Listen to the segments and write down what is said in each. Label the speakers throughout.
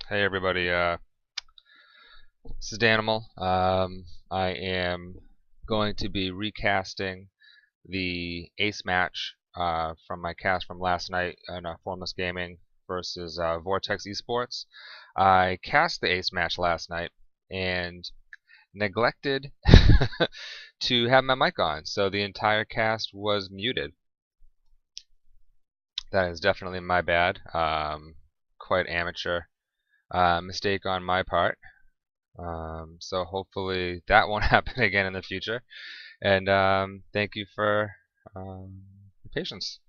Speaker 1: Hey everybody, this is Danimal. I am going to be recasting the ace match from my cast from last night on Formless Gaming versus Vortex Esports. I cast the ace match last night and neglected to have my mic on, so the entire cast was muted. That is definitely my bad. Quite amateur mistake on my part. So hopefully that won't happen again in the future. And thank you for your patience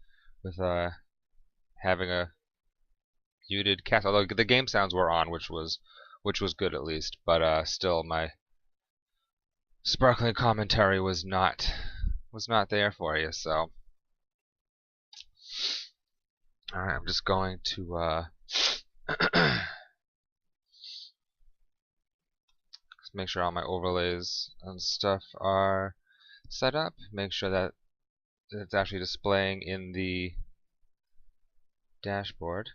Speaker 1: with having a muted cast. Although the game sounds were on, which was good at least. But still, my sparkling commentary was not there for you. So, all right, I'm just going to make sure all my overlays and stuff are set up. Make sure that it's actually displaying in the dashboard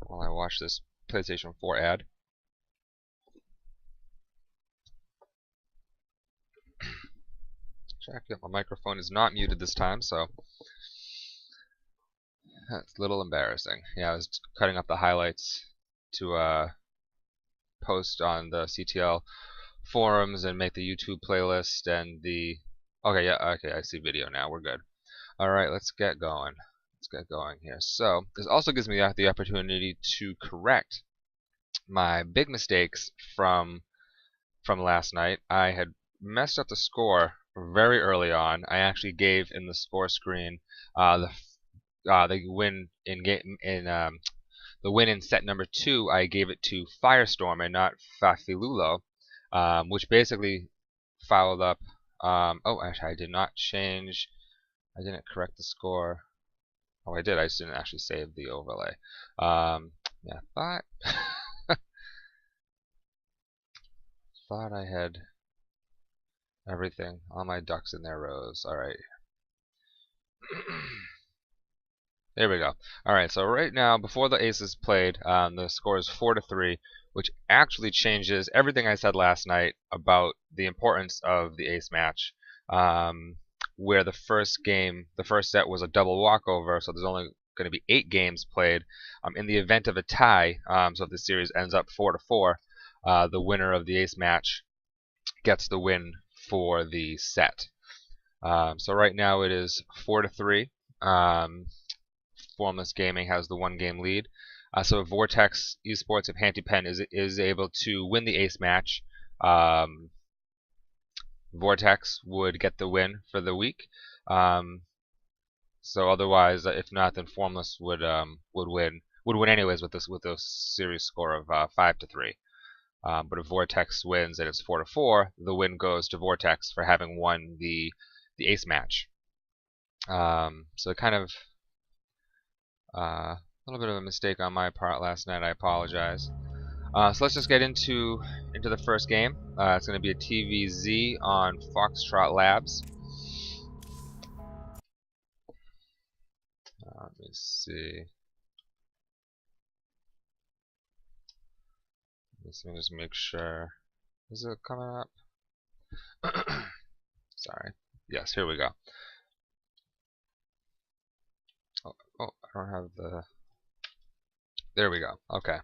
Speaker 1: while I watch this PlayStation 4 ad. Check that my microphone is not muted this time, so that's a little embarrassing. Yeah, I was cutting up the highlights to post on the CTL forums and make the YouTube playlist and the... Okay, yeah, okay, I see video now. We're good. Alright, let's get going. Let's get going here. So, this also gives me the opportunity to correct my big mistakes from last night. I had messed up the score very early on. I actually gave in the score screen the win in the win in set number 2. I gave it to Firestorm and not Fafilulo, which basically fouled up. Oh, actually, I did not change. I didn't correct the score. Oh, I did. I just didn't actually save the overlay. Yeah, thought I had everything, all my ducks in their rows. Alright. There we go. Alright, so right now, before the aces played, the score is 4-3, which actually changes everything I said last night about the importance of the ace match, where the first set was a double walkover, so there's only going to be 8 games played. In the event of a tie, so if the series ends up 4-4, the winner of the ace match gets the win for the set. So right now it is 4-3. Formless Gaming has the 1-game lead. So if Vortex Esports, if Hantypen is able to win the ace match, Vortex would get the win for the week. So otherwise, if not, then Formless would win anyways with a series score of 5-3. But if Vortex wins and it's 4-4, the win goes to Vortex for having won the ace match. So kind of a little bit of a mistake on my part last night. I apologize. So let's just get into the first game. It's going to be a TVZ on Foxtrot Labs. Let me see. Let me just make sure. Is it coming up? Sorry. Yes, here we go. Oh, I don't have the... There we go. Okay.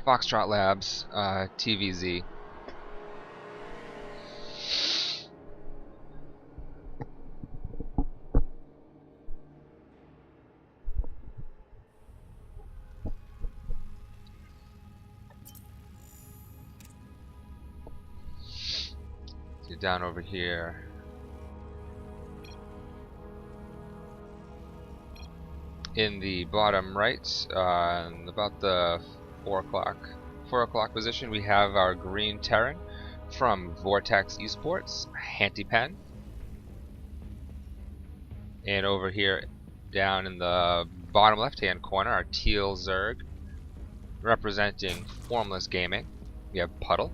Speaker 1: Foxtrot Labs, TVZ. So down over here. In the bottom right, about the 4 o'clock position, we have our green Terran from Vortex Esports, Hantypen. And over here, down in the bottom left-hand corner, our teal Zerg, representing Formless Gaming. We have Puddle.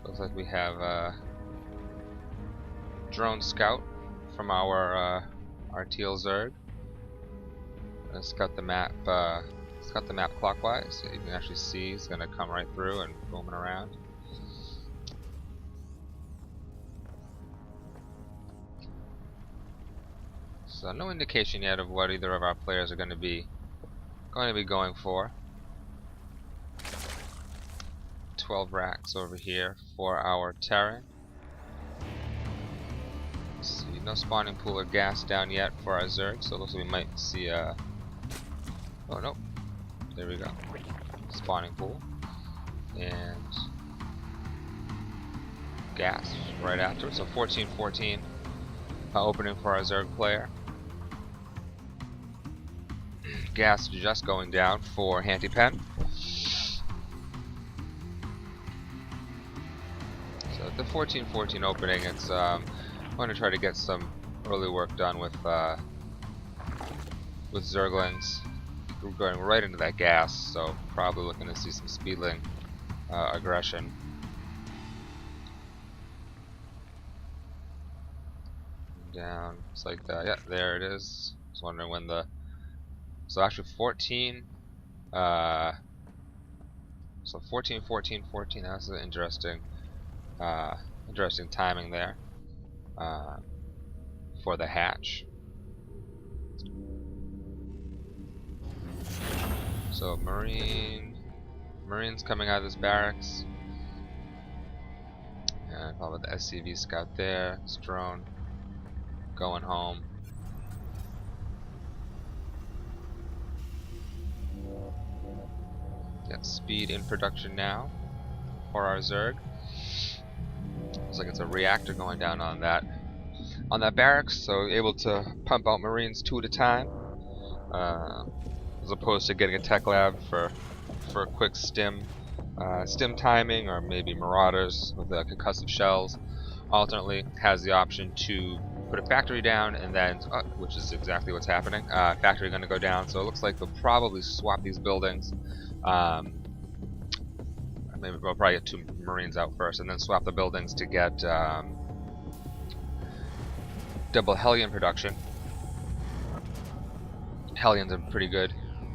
Speaker 1: Looks like we have a drone scout from our teal Zerg. Let's scout the map. Scout the map clockwise. You can actually see he's gonna come right through and booming around. So no indication yet of what either of our players are going to be going for. 12 racks over here for our Terran. Let's see, no spawning pool or gas down yet for our Zerg, so it looks like we might see a... Oh no, there we go. Spawning pool. And gas right after, so 14-14 opening for our Zerg player. Gas just going down for Hantypen. So at the 14-14 opening, it's I'm going to try to get some early work done with Zerglings. We're going right into that gas, so probably looking to see some speedling aggression. Down, it's like that. Yeah, there it is. Just wondering when the... So actually 14, so 14, 14, 14, that's an interesting, interesting timing there, for the hatch. So Marines coming out of this barracks, and probably the SCV scout there, this drone, going home. Got speed in production now for our Zerg. Looks like it's a reactor going down on that barracks, so able to pump out Marines 2 at a time, as opposed to getting a tech lab for a quick stim timing, or maybe Marauders with the concussive shells. Alternately, has the option to put a factory down, and then, which is exactly what's happening. Factory going to go down, so it looks like they'll probably swap these buildings. Maybe we'll probably get 2 Marines out first, and then swap the buildings to get double Hellion production. Hellions are pretty good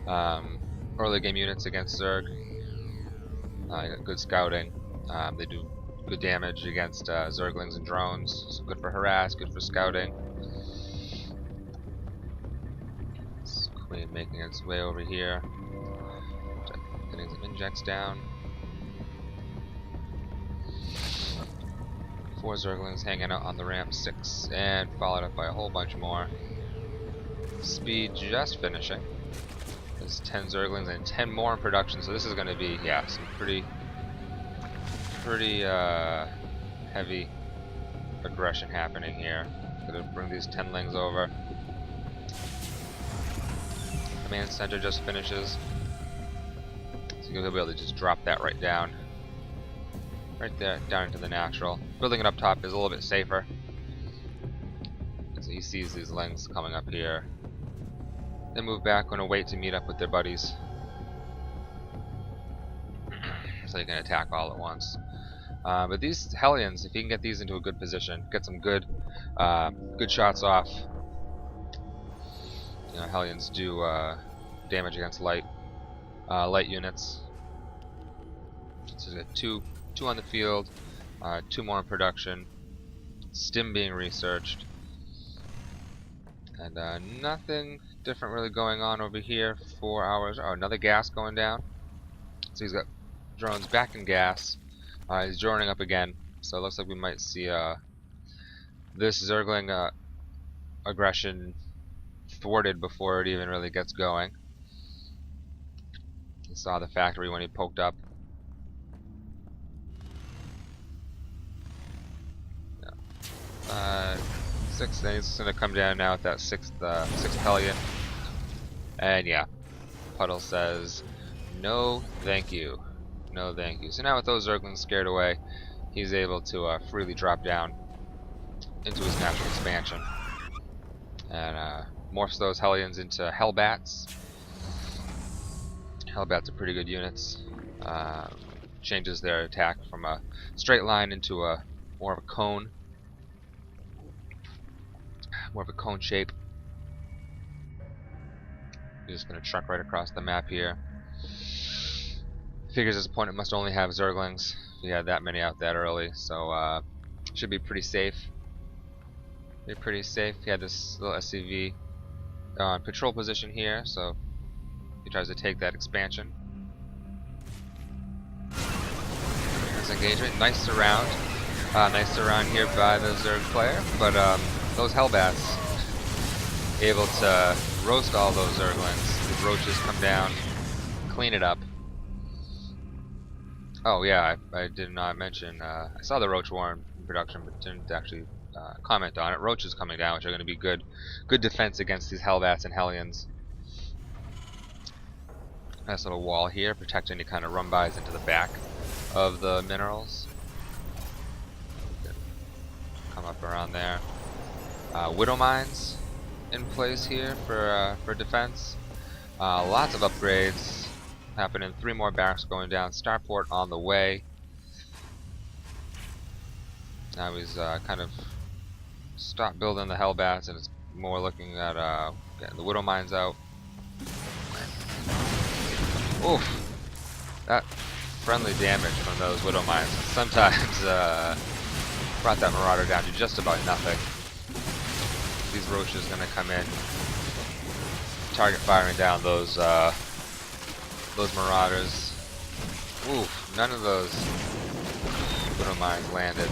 Speaker 1: early game units against Zerg. Good scouting. They do good damage against Zerglings and drones. So good for harass, good for scouting. This Queen making its way over here. Getting some injects down. 4 Zerglings hanging out on the ramp, 6, and followed up by a whole bunch more. Speed just finishing. There's 10 Zerglings and 10 more in production, so this is going to be, yeah, some pretty heavy aggression happening here. Gonna bring these 10lings over. Command center just finishes, so you'll be able to just drop that right down. Right there, down into the natural. Building it up top is a little bit safer. So he sees these lings coming up here. They move back, gonna wait to meet up with their buddies. So you can attack all at once. But these Hellions, if you can get these into a good position, get some good shots off. You know, Hellions do damage against light units. So you got two on the field, 2 more in production, stim being researched, and nothing different really going on over here for ours. Oh, another gas going down. So he's got drones back in gas. He's droning up again, so it looks like we might see this Zergling aggression thwarted before it even really gets going. You saw the factory when he poked up. 6, then he's gonna come down now with that 6th Hellion. And yeah, Puddle says, no thank you. No thank you. So now with those Zerglings scared away, he's able to freely drop down into his natural expansion. And morphs those Hellions into Hellbats. Hellbats are pretty good units. changes their attack from a straight line into a more of a cone. More of a cone shape. He's just going to truck right across the map here. Figures his opponent must only have Zerglings. He had that many out that early, so should be pretty safe. Be pretty safe. He had this little SCV patrol position here, so he tries to take that expansion. Nice engagement. Nice surround. Nice surround here by the Zerg player, but those Hellbats able to roast all those Zerglings. The roaches come down, clean it up. Oh yeah, I did not mention, I saw the Roach War in production, but didn't actually comment on it. Roaches coming down, which are going to be good defense against these Hellbats and Hellions. Nice little wall here, protect any kind of run-bys into the back of the minerals. Come up around there. Widow Mines in place here for defense. Lots of upgrades happening. 3 more barracks going down. Starport on the way. Now he's kind of stopped building the Hellbats and it's more looking at getting the Widow Mines out. Oof! That friendly damage from those Widow Mines sometimes brought that Marauder down to just about nothing. These roaches gonna come in, target firing down those Marauders. Oof! None of those Widow Mines landed.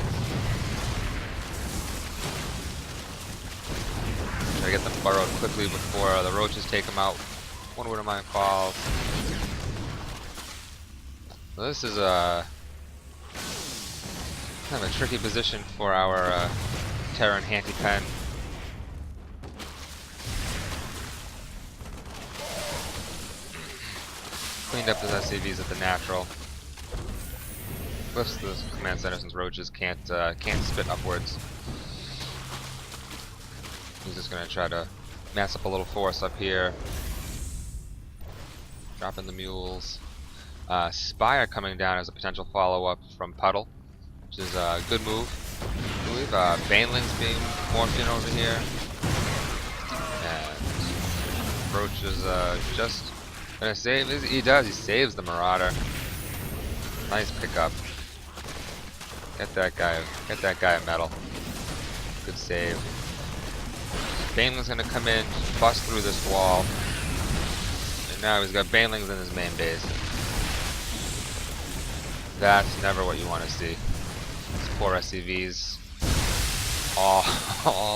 Speaker 1: Try to get them burrowed quickly before the roaches take them out. One Widow Mine falls. Well, this is a kind of a tricky position for our Terran Hantypen. Cleaned up his SCVs at the natural. Lifts the command center since roaches can't spit upwards. He's just gonna try to mass up a little force up here. Dropping the mules. Spire coming down as a potential follow-up from Puddle, which is a good move. I believe Baneling's being morphed in over here. And Roach is just gonna save. He does. He saves the Marauder. Nice pickup. Get that guy a medal. Good save. Baneling's gonna come in, bust through this wall. And now he's got Banelings in his main base. That's never what you want to see. These poor SCVs all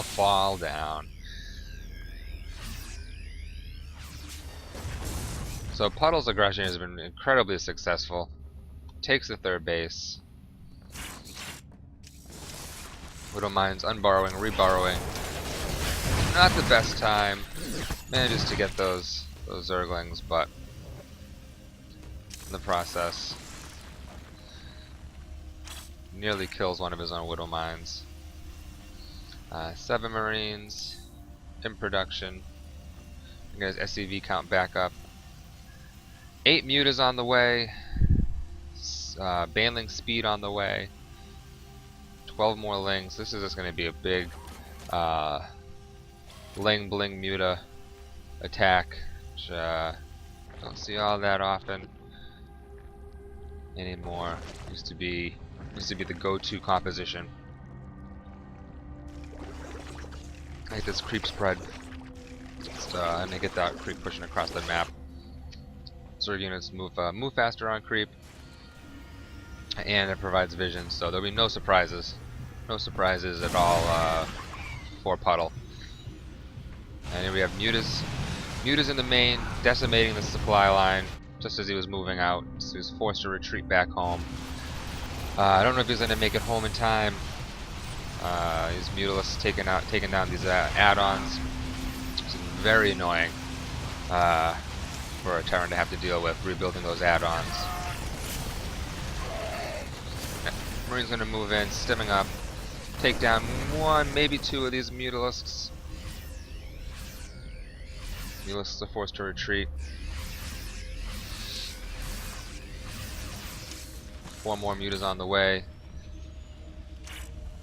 Speaker 1: fall down. So Puddle's aggression has been incredibly successful. Takes the 3rd base. Widow Mines unburrowing, reburrowing. Not the best time. Manages to get those Zerglings, but in the process nearly kills one of his own Widow Mines. 7 Marines in production. Get his SCV count back up. 8 Mutas on the way. Baneling speed on the way. 12 more Lings. This is just going to be a big Ling Bling Muta attack, which don't see all that often anymore. Used to be the go-to composition. I like this creep spread. And they get that creep pushing across the map. Zerg units move faster on creep, and it provides vision, so there'll be no surprises at all for Puddle. And here we have Mutas in the main, decimating the supply line just as he was moving out. So he was forced to retreat back home. I don't know if he's going to make it home in time. His Mutalists taking down these add-ons. It's very annoying for a Terran to have to deal with, rebuilding those add-ons. Marine's going to move in, stimming up, take down 1, maybe 2 of these Mutalisks. Mutalisks are forced to retreat. 4 more mutas on the way.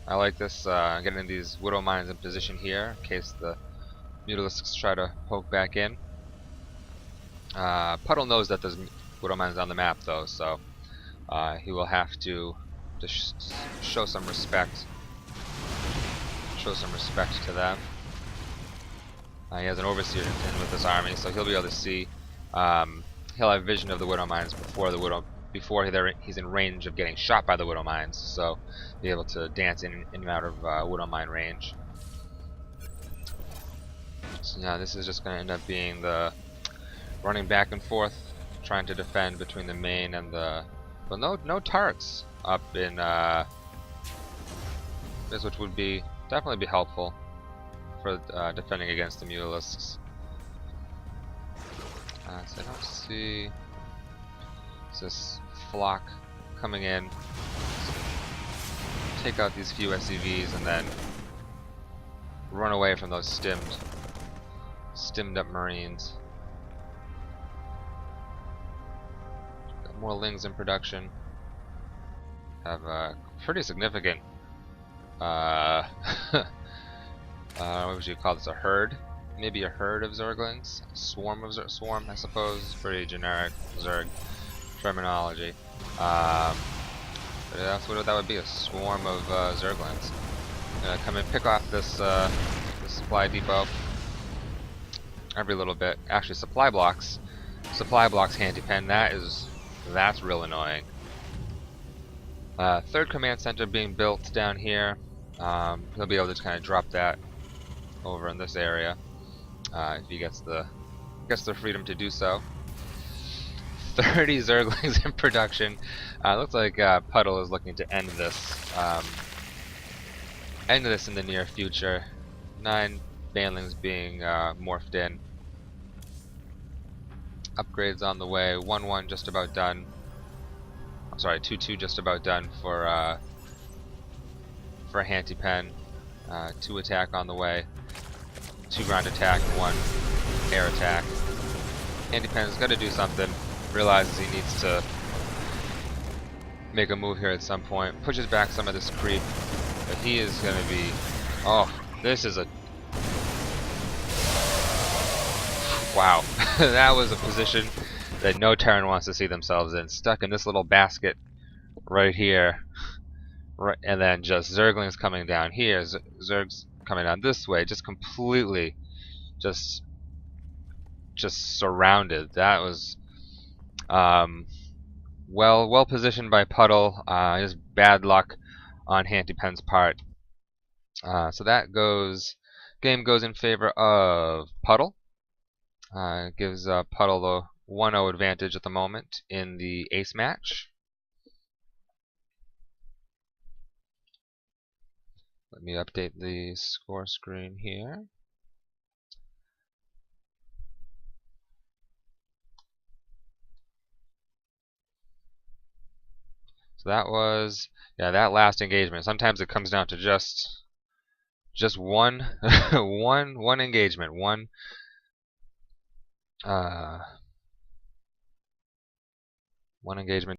Speaker 1: I like this, getting these Widow Mines in position here in case the Mutalisks try to poke back in. Puddle knows that there's Widow Mines on the map though, so he will have to show some respect. Show some respect to them. He has an Overseer in with this army, so he'll be able to see. He'll have vision of the Widow Mines before he's in range of getting shot by the Widow Mines, so be able to dance in and out of Widow Mine range. So yeah, this is just going to end up being the running back and forth, trying to defend between the main and the. Well, no turrets up in this, which would be definitely be helpful for defending against the Mutalisks. So I don't see this flock coming in. Take out these few SCVs and then run away from those stimmed up Marines. Got more Lings in production. Have a pretty significant what would you call this? A herd? Maybe a herd of Zerglings? A swarm of swarm, I suppose. Pretty generic Zerg terminology. But that's what that would be, a swarm of Zerglings. Come and pick off this supply depot every little bit. Actually, supply blocks Hantypen. That's real annoying. Third command center being built down here. He'll be able to kind of drop that over in this area if he gets the freedom to do so. 30 Zerglings in production. Looks like Puddle is looking to end this in the near future. 9 Banelings being morphed in. Upgrades on the way. 1-1 just about done. I'm sorry, 2-2 just about done for Hantypen. 2 attack on the way. 2 ground attack, 1 air attack. Hantypen's got to do something. Realizes he needs to make a move here at some point. Pushes back some of this creep, but he is going to be. Oh, this is a. Wow, that was a position that no Terran wants to see themselves in. Stuck in this little basket right here, right, and then just Zerglings coming down here. Zergs coming down this way, just completely, just surrounded. That was. Well positioned by Puddle. Just bad luck on Hantypen's part. So that game goes in favor of Puddle. Gives Puddle the 1-0 advantage at the moment in the ace match. Let me update the score screen here. So that was, yeah, that last engagement. Sometimes it comes down to just one one engagement, one engagement